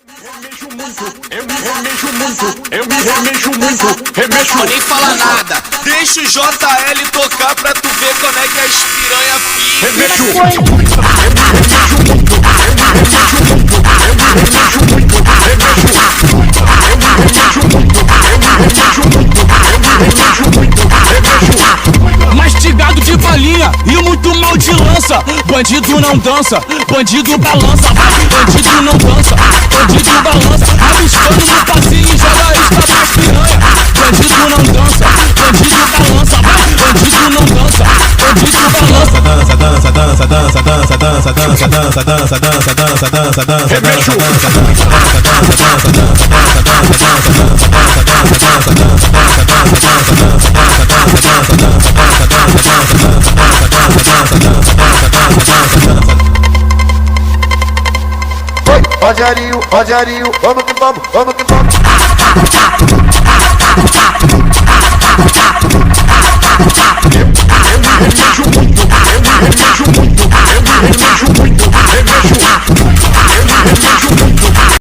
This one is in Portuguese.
remexo muito, eu me remexo muito, remexo. Nem fala nada, deixa o JL tocar pra tu ver como é que as piranha fica. Remexo muito, eu me remexo muito, mastigado de balinha e muito mal de lança. Bandido não dança, bandido balança. Bandido não dança, bandido balança. Arriscando no passinho e joga isca pra piranha. Bandido não dança, bandido balança. Bandido não dança, bandido balança. Dança, dança, dança, dança, dança, dança, dança, dança, dança, dança, dança, dança, remexo. Rogerinho, vamos que vamos, vamos que vamos.